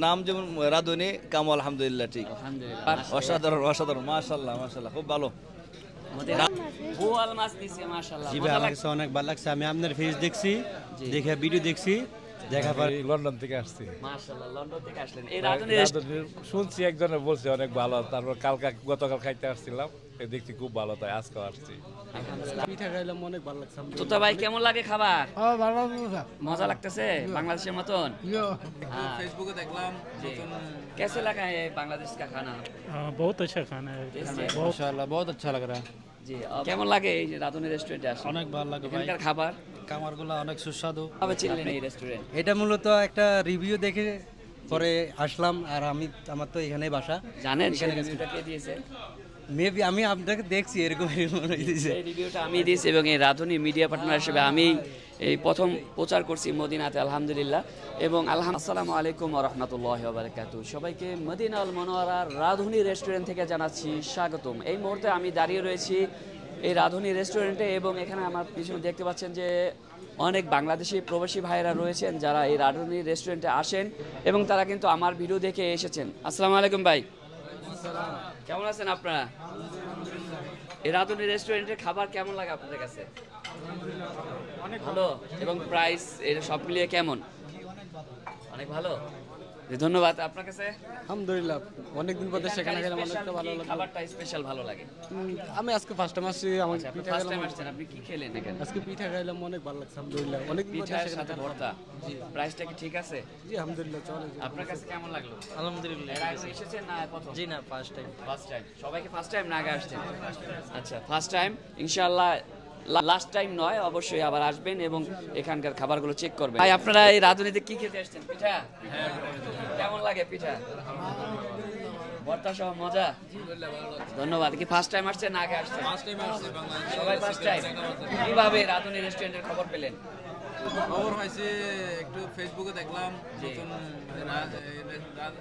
নাম যেমন রাধুনি কাম আলহামদুলিল্লাহ ঠিক অসাধারণ অসাধারণ মাশাআল্লাহ মাশাআল্লাহ খুব ভালো বোয়াল মাছ দিছে মাশাআল্লাহ জি ভাই আমার কাছে অনেক ভালো লাগছে আমি আপনার ফেস দেখছি দেখে ভিডিও দেখছি দেখা পর লন্ডন থেকে আসছি মাশাআল্লাহ লন্ডন থেকে আসলেন এই রাধুনি শুনছি একজনের বলছে অনেক ভালো তারপর গতকাল খাইতে আসছিলাম দেখছি খুব ভালো তাই আজকে আসছি পিঠা খাইলাম অনেক ভালো লাগছে তোতা ভাই কেমন লাগে খাবার ভালো লাগছে মজা লাগতেছে বাংলাদেশের মতন फेसबुक देखलाम कैसे लगा है बांग्लादेश का खाना बहुत अच्छा खाना है माशाल्लाह बहुत अच्छा लग रहा है জি কেমন লাগে এই যে রাধুনি রেস্টুরেন্টে আসলে অনেক ভালো লাগে ভাই এখানকার খাবার খাবারগুলো অনেক সুস্বাদু কিভাবে চিনলেন এই রেস্টুরেন্ট এটা মূলত একটা রিভিউ দেখে পরে আসলাম আর আমার তো এখানেই বাসা জানেন সেই রিভিউটা কে দিয়েছে মেবি আমি আপনাকে দেখছি এরকম এই রিভিউটা আমি দিয়েছি এবং এই রাধুনি মিডিয়া পার্টনার হিসেবে আমি এই প্রথম প্রচার করছি মদিনাতে আলহামদুলিল্লাহ এবং আসসালামু আলাইকুম ওয়া রাহমাতুল্লাহি ওয়া বারাকাতুহু সবাইকে মদিনা আল মুনাওয়ারা রাধুনি রেস্টুরেন্ট থেকে জানাচ্ছি স্বাগতম এই মুহূর্তে আমি দাঁড়িয়ে রয়েছি এই রাধুনি রেস্টুরেন্টে এবং এখানে আমার পিছনে দেখতে পাচ্ছেন যে অনেক বাংলাদেশি প্রবাসী ভাইরা রয়েছেন যারা এই রাধুনি রেস্টুরেন্টে আসেন এবং তারা কিন্তু আমার ভিডিও দেখে এসেছেন আসসালামু আলাইকুম ভাই কেমন আছেন আপনারা এই রাধুনি রেস্টুরেন্টের খাবার কেমন লাগে আপনাদের কাছে অনেক ভালো এবং প্রাইস এটা সব মিলিয়ে কেমন অনেক ভালো ধন্যবাদ আপনার কাছে আলহামদুলিল্লাহ অনেকদিন পর সেখানে গেলাম অনেকটা ভালো লাগলো খাবারটা স্পেশাল ভালো লাগে আমি আজকে ফার্স্ট টাইম আসছি আমার পিঠা ফার্স্ট খেলাম টাইম আসছেন আপনি কি খেলেন এখানে আজকে পিঠা খাইলাম অনেক ভালো লাগছে আলহামদুলিল্লাহ অনেক পিঠার সাথে ভর্তা জি প্রাইসটা কি ঠিক আছে জি আলহামদুলিল্লাহ চলে আপনার কাছে কেমন লাগলো আলহামদুলিল্লাহ এর আগে এসেছেন না প্রথম জি না ফার্স্ট টাইম সবাইকে ফার্স্ট টাইম না আগে আসছেন আচ্ছা ফার্স্ট টাইম ইনশাআল্লাহ লাস্ট টাইম নয় অবশ্যই আবার আসবেন এবং এখানকার খাবারগুলো চেক করবেন ভাই আপনারা এই রাধুনিতে কি খেতে আসছেন পিঠা কেমন লাগে পিঠা ভর্তা সহ মজা ধন্যবাদ কি ফার্স্ট টাইম আসছেন না আগে আসছেন সবাই ফার্স্ট টাইম কিভাবে রাধুনি রেস্টুরেন্টের খবর পেলেন খবর হয়েছে একটু ফেসবুকে দেখলাম নতুন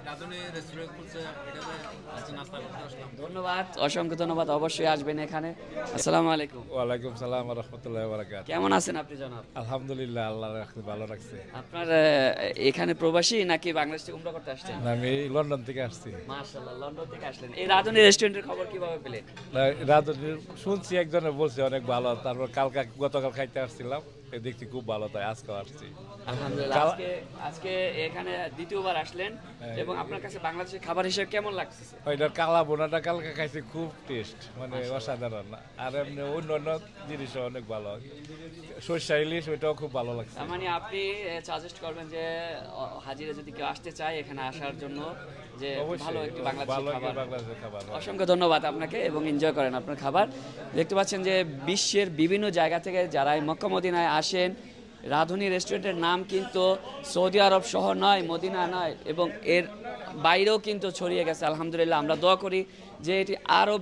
রাধুনি রেস্টুরেন্ট খুলছে এটাতে আজকে নাস্তা করতে আসলাম ধন্যবাদ অসংখ্য ধন্যবাদ অবশ্যই আসবেন এখানে আসসালামু আলাইকুম ওয়ালাইকুম সালাম ওয়া রাহমাতুল্লাহি ওয়া বারাকাতুহু কেমন আছেন আপনি জনাব আলহামদুলিল্লাহ আল্লাহ ভালো রাখছে আপনার এখানে প্রবাসী নাকি বাংলাদেশ থেকে উমরা করতে আসছেন আমি লন্ডন থেকে আসছি মাশাআল্লাহ লন্ডন থেকে আসলেন এই রাধুনি রেস্টুরেন্টের খবর কিভাবে পেলেন শুনছি একজনের বলছে অনেক ভালো তারপর গতকাল খাইতে আসছিলাম দেখছি খুব ভালো তাই আজকে আসছি আলহামদুলিল্লাহ আজকে এখানে দ্বিতীয়বার আসলেন এবং আপনার কাছে বাংলাদেশের খাবার হিসেবে কেমন লাগছে ওইটার কালা বোনাটা কালকে খাইছি খুব টেস্ট মানে অসাধারণ আর এমনি অন্য অন্য জিনিসও অনেক ভালো সরষা ইলিশ ওইটাও খুব ভালো লাগছে মানে আপনি সাজেস্ট করবেন যে হাজিরা যদি কেউ আসতে চায় এখানে আসার জন্য যে ভালো একটু বাংলাদেশের খাবার অসংখ্য ধন্যবাদ আপনাকে এবং এনজয় করেন আপনার খাবার দেখতে পাচ্ছেন যে বিশ্বের বিভিন্ন জায়গা থেকে যারা মক্কা মদিনায় আসেন রাধুনি রেস্টুরেন্টের নাম কিন্তু সৌদি আরব শহর নয় মদিনা নয় এবং এর বাইরেও কিন্তু ছড়িয়ে গেছে আলহামদুলিল্লাহ আমরা দোয়া করি যে এটি আরও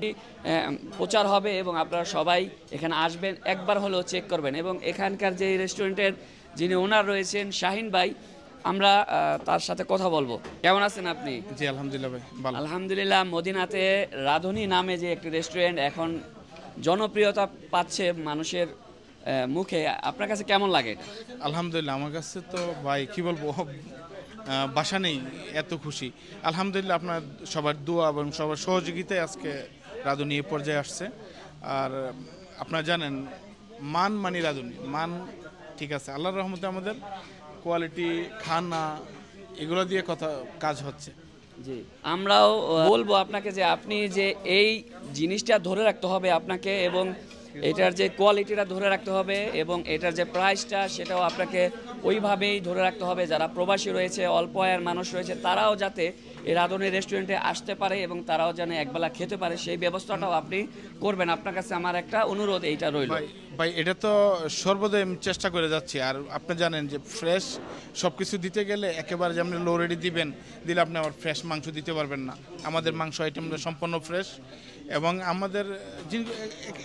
প্রচার হবে এবং আপনারা সবাই এখানে আসবেন একবার হলেও চেক করবেন এবং এখানকার যে রেস্টুরেন্টের যিনি ওনার রয়েছেন শাহিন ভাই আমরা তার সাথে কথা বলবো কেমন আছেন আপনি জি আলহামদুলিল্লাহ ভাই ভালো আলহামদুলিল্লাহ মদিনাতে রাধুনি নামে যে একটি রেস্টুরেন্ট এখন জনপ্রিয়তা পাচ্ছে মানুষের মুখে আপনার কাছে কেমন লাগে আলহামদুলিল্লাহ আমার কাছে তো ভাই কি বলবো বাসা নেই এত খুশি আলহামদুলিল্লাহ আপনার সবার দোয়া এবং সবার সহযোগিতায় আজকে রাধুনি এ পর্যায়ে আসছে আর আপনারা জানেন মানি রাধুনি মান ঠিক আছে আল্লাহর রহমতে আমাদের কোয়ালিটি খানা এগুলো দিয়ে কাজ হচ্ছে জি আমরাও বলবো আপনাকে যে আপনি যে এই জিনিসটা ধরে রাখতে হবে আপনাকে এবং এটার যে কোয়ালিটিটা ধরে রাখতে হবে এবং এটার যে প্রাইসটা সেটাও আপনাকে ওইভাবেই ধরে রাখতে হবে যারা প্রবাসী রয়েছে অল্প আয়ের মানুষ রয়েছে তারাও যাতে এই রাধুনি রেস্টুরেন্টে আসতে পারে এবং তারাও যেন একবেলা খেতে পারে সেই ব্যবস্থাটাও আপনি করবেন আপনার কাছে আমার একটা অনুরোধ এইটা রইল ভাই এটা তো সর্বদাই আমি চেষ্টা করে যাচ্ছি আর আপনি জানেন যে ফ্রেশ সব কিছু দিতে গেলে একেবারে যে আপনি লো রেডি দিলে আপনি আবার ফ্রেশ মাংস দিতে পারবেন না আমাদের মাংস আইটেমটা সম্পূর্ণ ফ্রেশ এবং আমাদের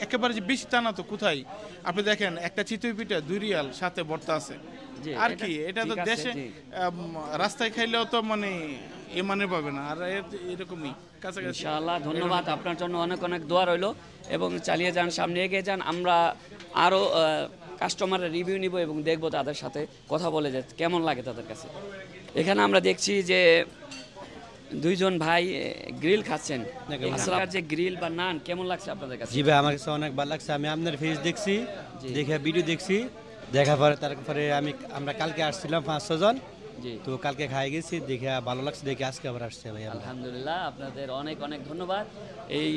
একেবারে যে বেশি টানা তো কোথায় আপনি দেখেন একটা চিতই পিঠা 2 রিয়াল সাথে ভর্তা আছে আর কি এটা তো দেশে রাস্তায় খাইলেও তো মানে মানে পাবে না আর এরকমই কাছাকাছি ইনশাআল্লাহ ধন্যবাদ আপনার জন্য অনেক অনেক দোয়া রইল এবং চালিয়ে যান সামনে এগিয়ে যান আমরা আরও কাস্টমারের রিভিউ নিব এবং দেখব তাদের সাথে কথা বলে যে কেমন লাগে তাদের কাছে এখানে আমরা দেখছি যে দুইজন ভাই গ্রিল খাচ্ছেন। আসলে যে গ্রিল বা নান কেমন লাগছে আপনাদের কাছে? জি ভাই, আমার কাছে অনেক ভালো লাগছে। আমি আপনার ফেস দেখছি, দেখে ভিডিও দেখছি, দেখার পরে তারপরে আমরা কালকে আসছিলাম 5-6 জন, জি, তো কালকে খাই গেছি, দেখে ভালো লাগছে, দেখে আজকে আবার আসছে ভাই। আলহামদুলিল্লাহ, আপনাদের অনেক অনেক ধন্যবাদ। এই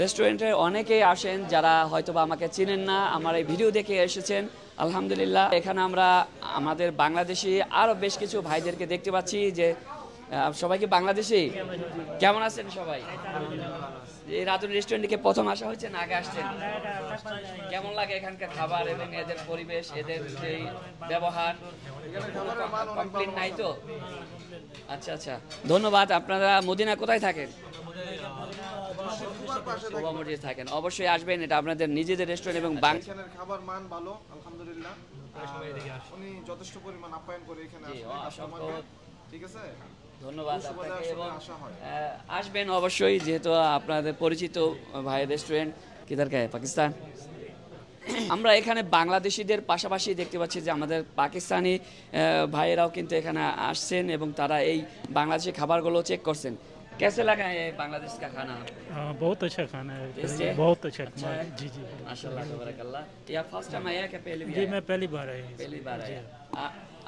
রেস্টুরেন্টে অনেকেই আসেন যারা হয়তোবা আমাকে চিনেন না, আমার এই ভিডিও দেখে এসেছেন। আলহামদুলিল্লাহ, এখানে আমরা আমাদের বাংলাদেশি আরও বেশ কিছু ভাইদেরকে দেখতে পাচ্ছি যে সবাই কি বাংলাদেশি? কেমন আছেন সবাই? এই রাতুল রেস্টুরেন্টে প্রথম আসা হয়েছে না আগে আসছেন? কেমন লাগে এখানকার খাবার এবং এদের পরিবেশ, এদের যে ব্যবহার? কমপ্লেইন নাই তো? আচ্ছা আচ্ছা, ধন্যবাদ। আপনারা মদিনা কোথায় থাকেন? শোভা মসজিদে থাকেন, অবশ্যই আসবেন। এটা আপনাদের নিজেদের রেস্টুরেন্ট এবং এখানের খাবার মান ভালো আলহামদুলিল্লাহ। উনি যথেষ্ট পরিমাণ আপ্যায়ন করে এখানে আসলে, ঠিক আছে, ধন্যবাদ আপনাকে। এবং আসবেন অবশ্যই, যেহেতু আপনাদের পরিচিত ভাই রেস্টুরেন্ট কিধার কা হ্যায়? পাকিস্তান। আমরা এখানে বাংলাদেশিদের পাশাপাশি দেখতে পাচ্ছি যে আমাদের পাকিস্তানি ভাইয়েরাও কিন্তু এখানে আসছেন এবং তারা এই বাংলাদেশি খাবারগুলো চেক করছেন। कैसे लगा है बांग्लादेश का खाना? बहुत अच्छा खाना है, टेस्टी है? बहुत अच्छा अच्छा है। है? जी जी माशाल्लाह तबारकल्लाह। या फर्स्ट टाइम आया क्या पहले भी जी, आया? मैं पहली बार आई। पहली बार आया।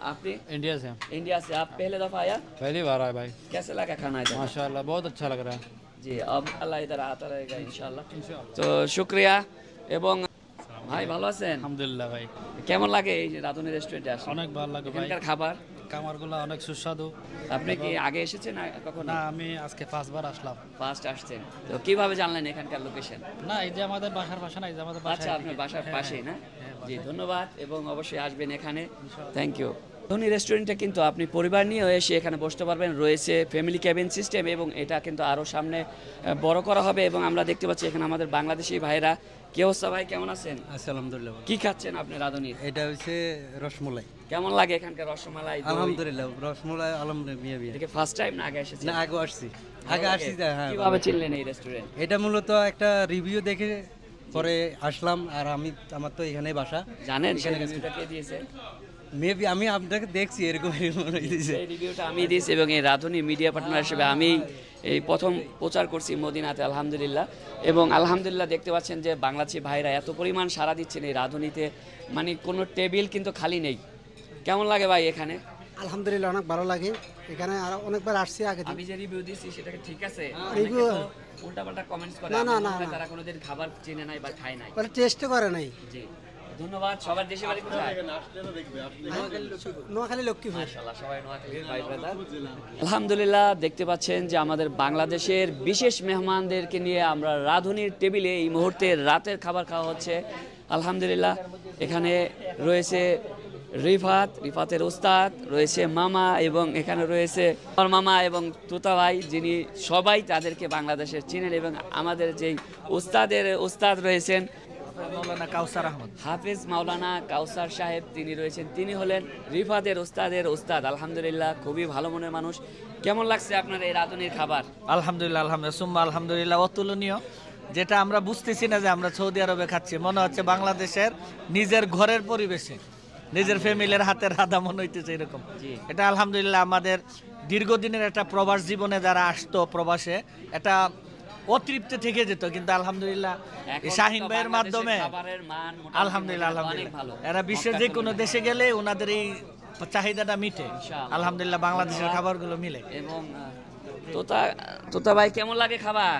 आपने इंडिया से। इंडिया से आप पहले दफा आया? पहली बार आए भाई। कैसे लगा खाना इधर? माशाल्लाह बहुत अच्छा लग रहा है। जी, अब अल्लाह इधर आता रहेगा इंशाल्लाह। তো শুকরিয়া। এবং ভাই ভালো আছেন? আলহামদুলিল্লাহ ভাই, কেমন লাগে এই যে রাধুনী রেস্টুরেন্টে আসেন? অনেক ভালো লাগে ভাই। এখানকার খাবার খাবারগুলো অনেক সুস্বাদু। আপনি কি আগে এসেছেন না কখনো? না, আমি আজকে ফার্স্টবার আসলাম। ফার্স্ট আসছেন, তো কিভাবে জানলেন এখানকার লোকেশন? না, এই যে আমাদের বাসার পাশে না, এই যে আমাদের আচ্ছা, আপনার বাসার পাশেই না? হ্যাঁ, জি, ধন্যবাদ এবং অবশ্যই আসবেন এখানে। Thank you. ধনী রেস্টুরেন্টে কিন্তু আপনি পরিবার নিয়ে এসে এখানে বসতে পারবেন, রয়েছে ফ্যামিলি ক্যাবিন সিস্টেম এবং এটা কিন্তু আরও সামনে বড় করা হবে। এবং আমরা দেখতে পাচ্ছি এখানে আমাদের বাংলাদেশি ভাইরা। কি অবস্থা ভাই, কেমন আছেন? আচ্ছা, আলহামদুলিল্লাহ। কি খাচ্ছেন আপনি রাধুনির? এটা হচ্ছে রসমলাই। কেমন লাগে এখানকার রসমালাই? আলহামদুলিল্লাহ, রসমলাই আলহামদুলিল্লাহ। এটা ফার্স্ট টাইম না আগে এসেছেন? না, আগে আসছি, হ্যাঁ। কিভাবে চিনলেন এই রেস্টুরেন্ট? এটা মূলত একটা রিভিউ দেখে পরে আসলাম, আর আমার তো এখানেই বাসা। জানেন সেই রিভিউটা কে দিয়েছে? মেবি আমি আপনাকে দেখছি, এরকম এই রিভিউটা আমি দিয়েছি এবং এই রাধুনী মিডিয়া পার্টনার হিসেবে আমি এই প্রথম প্রচার করছি মদিনাতে আলহামদুলিল্লাহ। এবং আলহামদুলিল্লাহ দেখতে পাচ্ছেন যে বাংলাদেশি ভাইরা এত পরিমাণ সাড়া দিচ্ছেন এই রাধুনীতে, মানে কোনো টেবিল কিন্তু খালি নেই। কেমন লাগে ভাই এখানে? আলহামদুলিল্লাহ, অনেক ভালো লাগে এখানে। আর অনেকবার আসছি আগে। আমি যে রিভিউ দিচ্ছি সেটা কি ঠিক আছে? রিভিউ উল্টাপাল্টা কমেন্টস করে, না, তারা কোনোদিন খাবার চিনে নাই বা খায় নাই, টেস্ট করে নাই। জি, ধন্যবাদ। সবার দেশে বাড়ি কোথায়? নোয়াখালী, লক্ষ্মীপুর। মাশাআল্লাহ, সবাই নোয়াখালীর ভাই ব্রাদার। আলহামদুলিল্লাহ, দেখতে পাচ্ছেন যে আমাদের বাংলাদেশের বিশেষ মেহমানদেরকে নিয়ে আমরা রাধুনীর টেবিলে এই মুহূর্তে রাতের খাবার খাওয়া হচ্ছে। আলহামদুলিল্লাহ, এখানে রয়েছে রিফাতের উস্তাদ, রয়েছে মামা, এবং এখানে রয়েছে আমার মামা এবং তুতা ভাই, যিনি সবাই তাদেরকে বাংলাদেশের চিনেন। এবং আমাদের যেই উস্তাদ রয়েছেন মাওলানা কাউসার আহমদ, হাফিজ মাওলানা কাউসার সাহেব, তিনি রয়েছেন। তিনি হলেন রিফাতের উস্তাদ। আলহামদুলিল্লাহ, খুবই ভালো মনের মানুষ। কেমন লাগছে আপনার এই রাধুনীর খাবার? আলহামদুলিল্লাহ, আলহামদুলিল্লাহ, অতুলনীয়। যেটা আমরা বুঝতেছি না যে আমরা সৌদি আরবে খাচ্ছি, মনে হচ্ছে বাংলাদেশের নিজের ঘরের পরিবেশে, নিজের ফ্যামিলির হাতের রাধা মনে হইতেছে এরকম। এটা আলহামদুলিল্লাহ আমাদের দীর্ঘদিনের একটা প্রবাস জীবনে যারা আসতো প্রবাসে, এটা অতৃপ্তি থেকে যেত, কিন্তু আলহামদুলিল্লাহ শাহিন ভাইয়ের মাধ্যমে আলহামদুলিল্লাহ এরা বিশ্বের যে কোনো দেশে গেলে ওনাদের এই চাহিদাটা মিটে। আলহামদুলিল্লাহ, বাংলাদেশের খাবারগুলো মিলে। এবং তোতা ভাই, কেমন লাগে খাবার?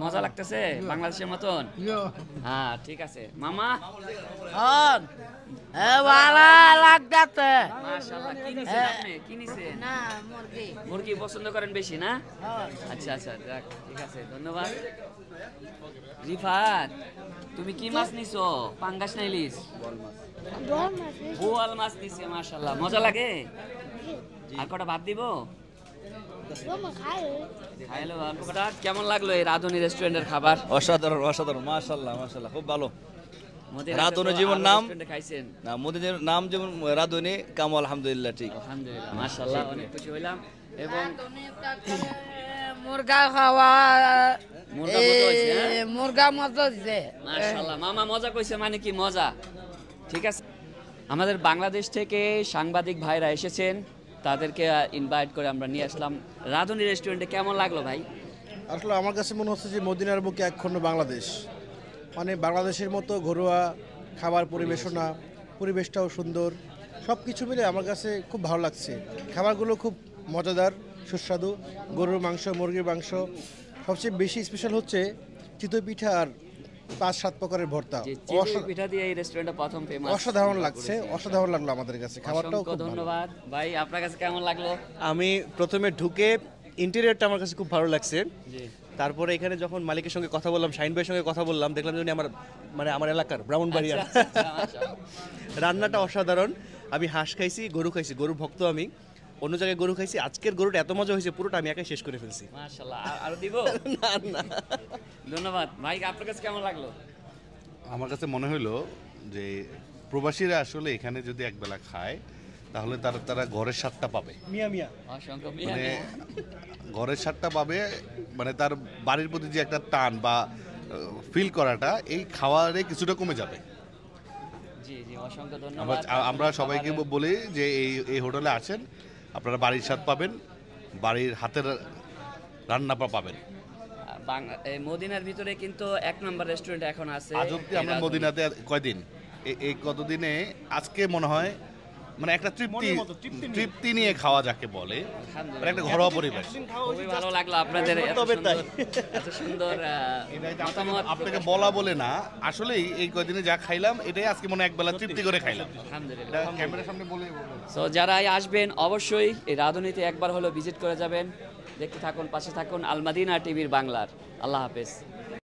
মজা লাগতেছে বাংলাদেশের মতন? হ্যাঁ, ঠিক আছে। মামা মুরগি পছন্দ করেন বেশি না? আচ্ছা আচ্ছা, ঠিক আছে, ধন্যবাদ। রিফাত, তুমি কি মাছ নিছো? পাঙ্গাস না ইলিশ? বোয়াল মাছ নিছে। মাশাআল্লাহ, মজা লাগে? আর কটা ভাত দিব? কেমন লাগলো এই রাধুনী রেস্টুরেন্টের খাবার? অসাধারণ, মাশাআল্লাহ, খুব ভালো। রাধুনী জীবন নাম খাইছেন না? মদিনার নাম যেমন রাধুনী, কাম আলহামদুলিল্লাহ, ঠিক। আলহামদুলিল্লাহ, মাশাআল্লাহ, অনেক খুশি হইলাম। এবং মুরগা খাওয়া, মুরগা মজা দিছে। মাশাআল্লাহ, মামা মজা কইছে, মানে কি মজা? ঠিক আছে। আমাদের বাংলাদেশ থেকে সাংবাদিক ভাইরা এসেছেন তাদেরকে ইনভাইট করে আমরা নিয়ে আসলাম রাঁধুনি রেস্টুরেন্টে। কেমন লাগলো ভাই? আসলে আমার কাছে মনে হচ্ছে যে মদিনার বুকে একখণ্ড বাংলাদেশ, মানে বাংলাদেশের মতো ঘরোয়া খাবার পরিবেশনা, পরিবেশটাও সুন্দর, সব কিছু মিলে আমার কাছে খুব ভালো লাগছে। খাবারগুলো খুব মজাদার, সুস্বাদু। গরুর মাংস, মুরগির মাংস, সবচেয়ে বেশি স্পেশাল হচ্ছে চিতই পিঠা আর 5-7 প্রকারের ভর্তা। পিঠা দিয়ে এই রেস্টুরেন্টে প্রথম ফেমাস, অসাধারণ লাগছে, অসাধারণ লাগলো আমাদের কাছে। খাবারটাও খুব ধন্যবাদ ভাই। আপনার কাছে কেমন লাগলো? আমি প্রথমে ঢুকে ইন্টেরিয়রটা আমার কাছে খুব ভালো লাগছে। তারপরে এখানে যখন মালিকের সঙ্গে কথা বললাম, শাহিন ভাইয়ের সঙ্গে কথা বললাম, দেখলাম যে উনি আমার এলাকার ব্রাহ্মণবাড়িয়া। রান্নাটা অসাধারণ। আমি হাঁস খাইছি, গরু খাইছি, গরুর ভক্ত আমি। অন্য জায়গায় গরু খাইছি, আজকের গরুটা এত মজা হয়েছে পুরোটা আমি একাই শেষ করে ফেলছি। মাশাআল্লাহ। আর দিব না না, ধন্যবাদ ভাই। আপনার কাছে কেমন লাগলো? আমার কাছে মনে হলো যে প্রবাসীরা আসলে এখানে যদি একবেলা খায় তাহলে তারা ঘরের স্বাদটা পাবে। মানে ঘরের স্বাদটা পাবে, মানে তার বাড়ির প্রতি যে একটা টান বা ফিল করাটা এই খাওয়ারে কিছুটা কমে যাবে। জি জি, অসংখ্য ধন্যবাদ। আমরা সবাইকে বলি যে এই হোটেলে আসেন, আপনারা বাড়ির স্বাদ পাবেন, বাড়ির হাতের রান্না পাবেন। মদিনার ভিতরে কিন্তু 1 নম্বর রেস্টুরেন্ট এখন আছে। আজ অব্দি আমরা মদিনাতে কয়দিন, এই কতদিনে আজকে মনে হয় মানে একটা তৃপ্তি নিয়ে খাওয়া যাকে বলে, একটা ঘরোয়া পরিবেশ। খুবই ভালো লাগলো আপনাদের এত সুন্দর মতামত। আপনাকে বলা বলে না, আসলেই এই কয়দিনে যা খাইলাম এটাই আজকে মনে একবেলা তৃপ্তি করে খাইলাম। আলহামদুলিল্লাহ। ক্যামেরার সামনে বলে সো যারা আসবেন অবশ্যই এই রাঁধুনিতে একবার হলো ভিজিট করে যাবেন। দেখতে থাকুন, পাশে থাকুন আল মাদিনা টিভির বাংলার। আল্লাহ হাফেজ।